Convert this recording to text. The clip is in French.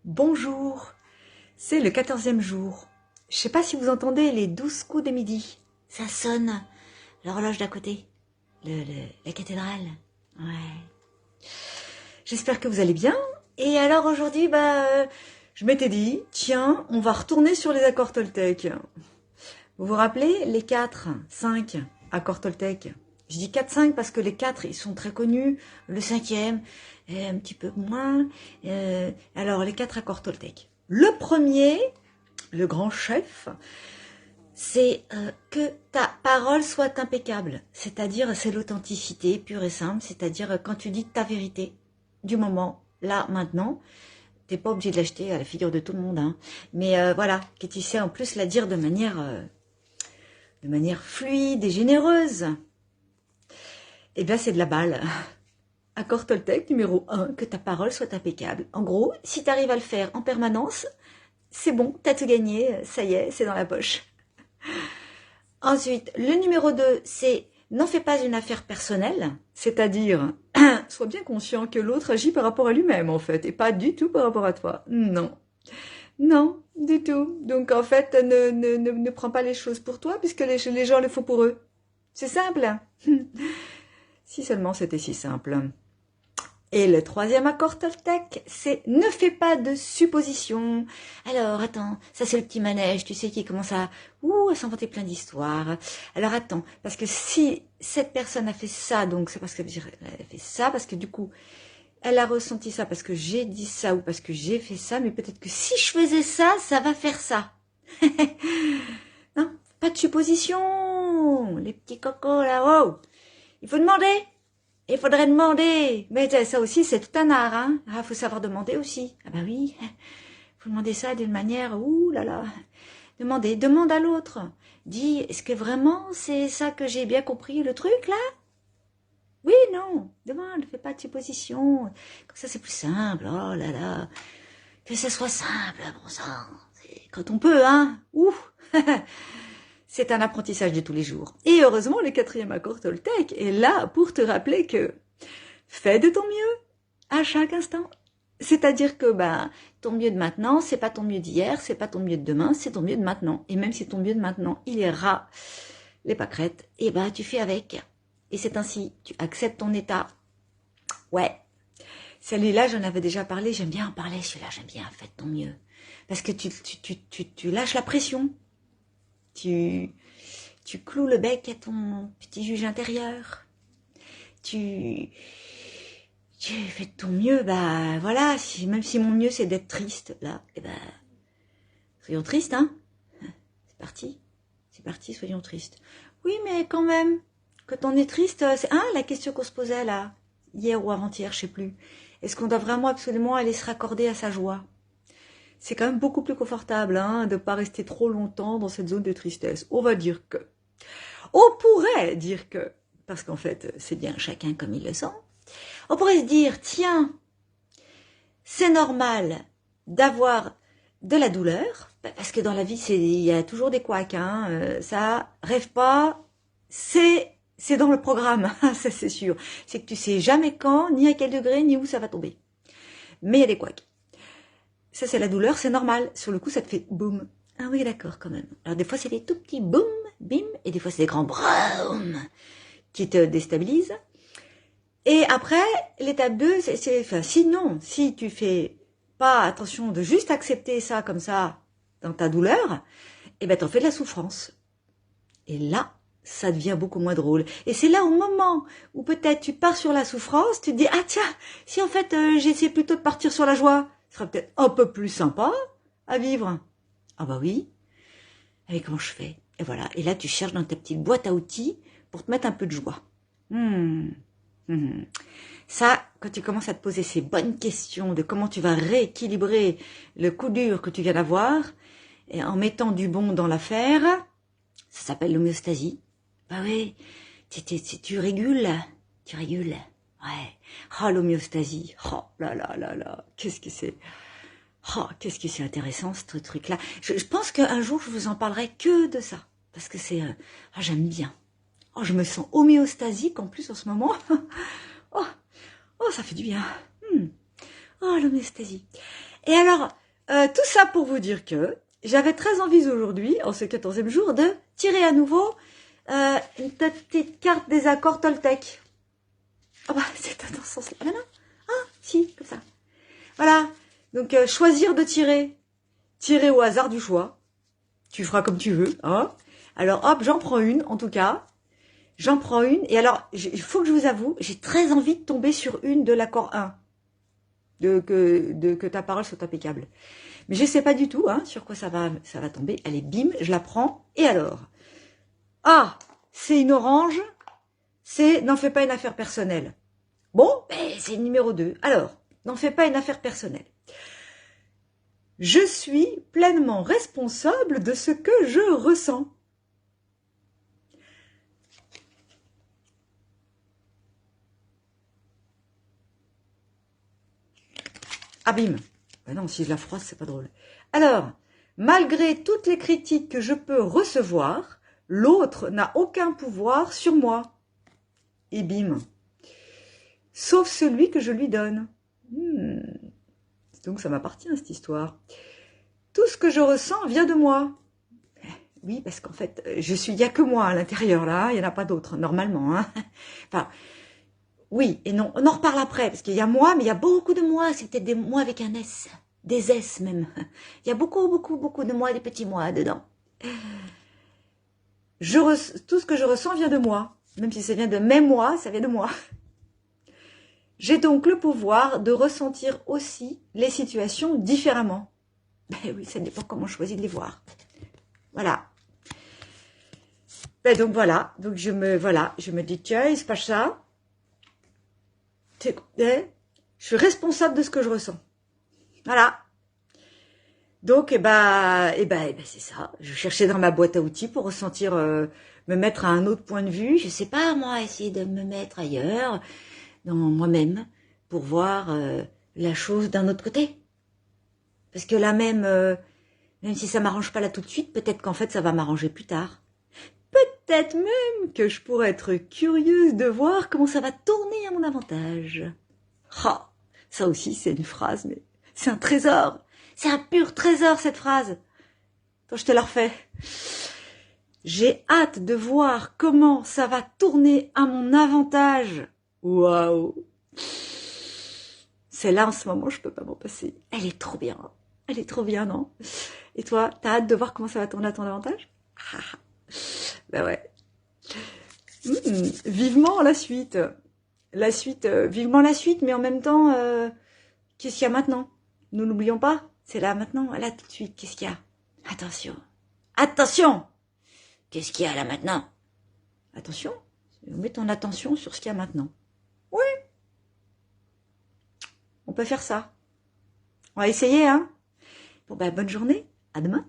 Bonjour, c'est le 14e jour. Je sais pas si vous entendez les 12 coups de midi. Ça sonne, l'horloge d'à côté, la cathédrale. Ouais. J'espère que vous allez bien. Et alors aujourd'hui, je m'étais dit, tiens, on va retourner sur les accords Toltec. Vous vous rappelez les 4, 5 accords Toltec? Je dis 4, 5 parce que les 4, ils sont très connus. Le 5e, un petit peu moins. Alors, les 4 accords Toltec. Le premier, le grand chef, c'est que ta parole soit impeccable. C'est-à-dire, c'est l'authenticité pure et simple. C'est-à-dire, quand tu dis ta vérité, du moment, là, maintenant, t'es pas obligé de l'acheter à la figure de tout le monde. Hein. Mais voilà, que tu sais en plus la dire de manière fluide et généreuse. Eh bien, c'est de la balle. Accord Toltec numéro 1, que ta parole soit impeccable. En gros, si tu arrives à le faire en permanence, c'est bon, t'as tout gagné, ça y est, c'est dans la poche. Ensuite, le numéro 2, c'est n'en fais pas une affaire personnelle, c'est-à-dire, sois bien conscient que l'autre agit par rapport à lui-même, en fait, et pas du tout par rapport à toi. Non. Non, du tout. Donc, en fait, ne prends pas les choses pour toi, puisque les gens le font pour eux. C'est simple. Si seulement c'était si simple. Et le troisième accord Toltec, c'est ne fais pas de suppositions. Alors, attends, ça c'est le petit manège, tu sais, qui commence à s'inventer plein d'histoires. Alors, attends, parce que si cette personne a fait ça, donc c'est parce qu'elle a fait ça, parce que du coup, elle a ressenti ça, parce que j'ai dit ça, ou parce que j'ai fait ça, mais peut-être que si je faisais ça, ça va faire ça. Non, pas de suppositions, les petits cocos là, wow. Il faut demander. Il faudrait demander. Mais ça aussi, c'est tout un art, hein. Ah, faut savoir demander aussi. Ah bah oui. Faut demander ça d'une manière, ouh là là. Demande à l'autre. Dis, est-ce que vraiment c'est ça que j'ai bien compris le truc, là? Oui, non. Demande, fais pas de supposition. Comme ça, c'est plus simple. Oh là là. Que ça soit simple, bon sang. Quand on peut, hein. Ouh. C'est un apprentissage de tous les jours. Et heureusement, le 4e accord Toltec est là pour te rappeler que fais de ton mieux à chaque instant. C'est-à-dire que ton mieux de maintenant, c'est pas ton mieux d'hier, c'est pas ton mieux de demain, c'est ton mieux de maintenant. Et même si ton mieux de maintenant, il est ras, les pâquerettes, et tu fais avec. Et c'est ainsi, tu acceptes ton état. Ouais. Celui-là, j'en avais déjà parlé, j'aime bien en parler, celui-là, j'aime bien, fais de ton mieux. Parce que tu lâches la pression. Tu cloues le bec à ton petit juge intérieur. Tu fais de ton mieux, voilà, même si mon mieux c'est d'être triste, là, soyons tristes, hein. C'est parti, soyons tristes. Oui, mais quand même, quand on est triste, c'est la question qu'on se posait là, hier ou avant-hier, je sais plus. Est-ce qu'on doit vraiment absolument aller se raccorder à sa joie? C'est quand même beaucoup plus confortable de ne pas rester trop longtemps dans cette zone de tristesse. On va dire que. On pourrait dire que, parce qu'en fait, c'est bien chacun comme il le sent, on pourrait se dire, tiens, c'est normal d'avoir de la douleur, parce que dans la vie, il y a toujours des couacs, ça rêve pas, c'est dans le programme, ça c'est sûr. C'est que tu sais jamais quand, ni à quel degré, ni où ça va tomber. Mais il y a des couacs. Ça, c'est la douleur, c'est normal. Sur le coup, ça te fait boum. Ah oui, d'accord, quand même. Alors, des fois, c'est des tout petits boum, bim, et des fois, c'est des grands broum qui te déstabilisent. Et après, l'étape 2, si tu fais pas attention de juste accepter ça comme ça dans ta douleur, t'en fais de la souffrance. Et là, ça devient beaucoup moins drôle. Et c'est là au moment où peut-être tu pars sur la souffrance, tu te dis, ah tiens, si en fait, j'essaie plutôt de partir sur la joie, ce sera peut-être un peu plus sympa à vivre. Ah bah oui. Mais comment je fais? Et voilà. Et là, tu cherches dans ta petite boîte à outils pour te mettre un peu de joie. Ça, quand tu commences à te poser ces bonnes questions de comment tu vas rééquilibrer le coup dur que tu viens d'avoir, et en mettant du bon dans l'affaire, ça s'appelle l'homéostasie. Bah oui, tu régules. Ouais. Oh, l'homéostasie. Oh là là là là. Qu'est-ce que c'est? Oh, qu'est-ce que c'est intéressant ce truc-là. Je pense qu'un jour je vous en parlerai que de ça. Parce que c'est... j'aime bien. Oh, je me sens homéostasique en plus en ce moment. Oh, ça fait du bien. Oh, l'homéostasie. Et alors, tout ça pour vous dire que j'avais très envie aujourd'hui, en ce 14e jour, de tirer à nouveau une petite carte des accords Toltec. Oh bah, c'est dans ce sens-là. Ah ben non. Ah, si, comme ça. Voilà. Donc, choisir de tirer. Tirer au hasard du choix. Tu feras comme tu veux, hein. Alors, hop, j'en prends une, en tout cas. J'en prends une. Et alors, il faut que je vous avoue, j'ai très envie de tomber sur une de l'accord 1. Que ta parole soit impeccable. Mais je sais pas du tout, hein, sur quoi ça va tomber. Allez, bim, je la prends. Et alors? Ah, c'est une orange. C'est n'en fais pas une affaire personnelle. Bon, ben, c'est le numéro 2. Alors, n'en fais pas une affaire personnelle. Je suis pleinement responsable de ce que je ressens. Ah bim. Ben non, si je la froisse, c'est pas drôle. Alors, malgré toutes les critiques que je peux recevoir, l'autre n'a aucun pouvoir sur moi. Et bim. Sauf celui que je lui donne. Donc ça m'appartient, cette histoire. Tout ce que je ressens vient de moi. Oui, parce qu'en fait, il n'y a que moi à l'intérieur, là. Il n'y en a pas d'autres, normalement. Hein. Enfin, oui et non. On en reparle après, parce qu'il y a moi, mais il y a beaucoup de moi. C'est peut-être des moi avec un S. Des S, même. Il y a beaucoup, beaucoup, beaucoup de moi, des petits moi dedans. Tout ce que je ressens vient de moi. Même si ça vient de mes moi, ça vient de moi. J'ai donc le pouvoir de ressentir aussi les situations différemment. Ben oui, ça dépend comment je choisis de les voir. Voilà. Ben donc voilà. Donc je me dis, tiens, il se passe ça. Je suis responsable de ce que je ressens. Voilà. Donc, c'est ça. Je cherchais dans ma boîte à outils pour ressentir, me mettre à un autre point de vue. Je sais pas, moi, essayer de me mettre ailleurs, dans moi-même, pour voir la chose d'un autre côté. Parce que là même si ça m'arrange pas là tout de suite, peut-être qu'en fait ça va m'arranger plus tard. Peut-être même que je pourrais être curieuse de voir comment ça va tourner à mon avantage. Ah, ça aussi c'est une phrase, mais c'est un trésor. C'est un pur trésor cette phrase. Attends, je te la refais. J'ai hâte de voir comment ça va tourner à mon avantage. Waouh. Celle-là en ce moment, je peux pas m'en passer. Elle est trop bien. Elle est trop bien, non? Et toi, t'as hâte de voir comment ça va tourner à ton avantage? Ben ouais. Vivement la suite. Vivement la suite, mais en même temps, qu'est-ce qu'il y a maintenant? Nous n'oublions pas, c'est là maintenant, là tout de suite, qu'est-ce qu'il y a? Attention. Attention! Qu'est-ce qu'il y a là maintenant? Attention, mets ton attention sur ce qu'il y a maintenant. Oui. On peut faire ça. On va essayer, hein? Bon, ben, bonne journée. À demain.